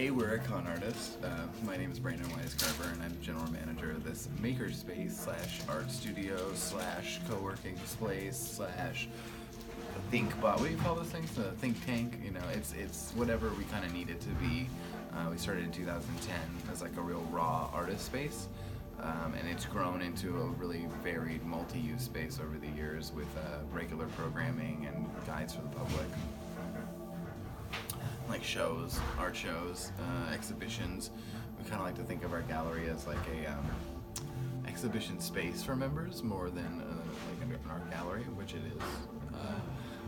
Hey, we're at Con Artist. My name is Brandon Weisgarber, and I'm general manager of this makerspace slash art studio slash co-working space slash think bot. What do you call those things? The think tank. You know, it's whatever we kind of need it to be. We started in 2010 as like a real raw artist space, and it's grown into a really varied multi-use space over the years with regular programming and guides for the public. Like shows, art shows, exhibitions. We kind of like to think of our gallery as like a exhibition space for members more than like an art gallery, which it is.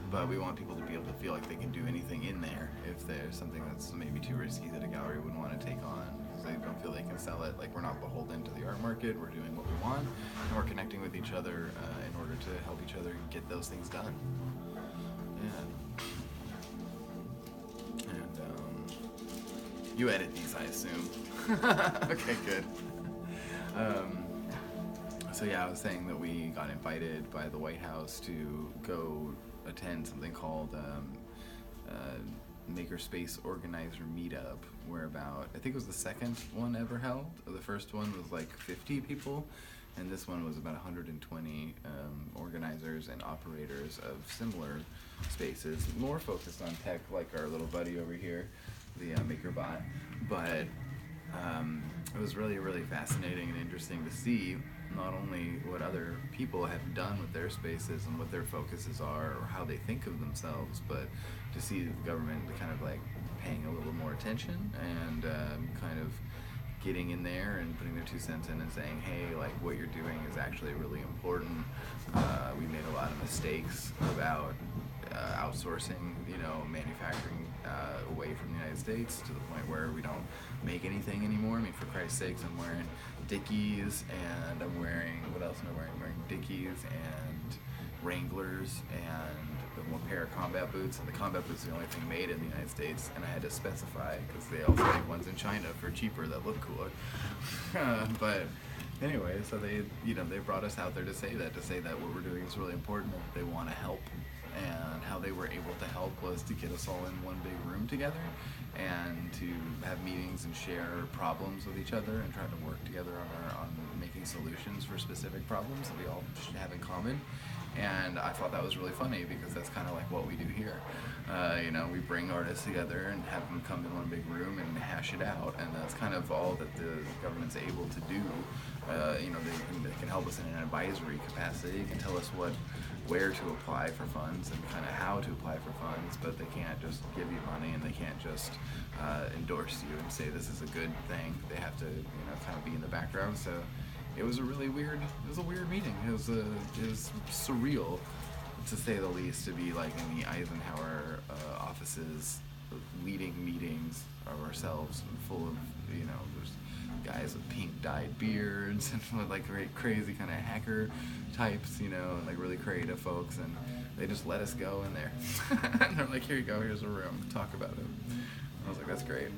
But we want people to be able to feel like they can do anything in there if there's something that's maybe too risky that a gallery wouldn't want to take on, because they don't feel they can sell it. Like, we're not beholden to the art market, we're doing what we want, and we're connecting with each other in order to help each other get those things done. Yeah. And you edit these, I assume. Okay, good. So yeah, I was saying that we got invited by the White House to go attend something called Makerspace Organizer Meetup, where about, I think it was the second one ever held. The first one was like 50 people, and this one was about 120 organizers and operators of similar spaces, more focused on tech, like our little buddy over here, the MakerBot. But it was really, really fascinating and interesting to see not only what other people have done with their spaces and what their focuses are or how they think of themselves, but to see the government kind of like paying a little more attention and kind of getting in there and putting their 2 cents in and saying, hey, like, what you're doing is actually really important. We made a lot of mistakes about outsourcing, you know, manufacturing away from the United States to the point where we don't make anything anymore. I mean, for Christ's sakes, I'm wearing Dickies, and I'm wearing, what else am I wearing? I'm wearing Dickies and Wranglers and one pair of combat boots, and the combat boots are the only thing made in the United States, and I had to specify because they also make ones in China for cheaper that look cooler. But anyway, so they brought us out there to say that what we're doing is really important, that they want to help. And how they were able to help was to get us all in one big room together and to have meetings and share problems with each other and try to work together on making solutions for specific problems that we all have in common. And I thought that was really funny because that's kind of like what we do here. You know, we bring artists together and have them come in one big room and hash it out, and that's kind of all that the government's able to do. You know, they can help us in an advisory capacity. They can tell us where to apply for funds and kind of how to apply for funds, but they can't just give you money, and they can't just endorse you and say this is a good thing. They have to, you know, kind of be in the background. So it was a really weird, meeting. It was surreal, to say the least, to be like in the Eisenhower offices leading meetings of ourselves, full of, you know, there's guys with pink dyed beards and with like crazy kind of hacker types, you know, and like really creative folks, and they just let us go in there. And they're like, here you go, here's a room, talk about it. I was like, that's great.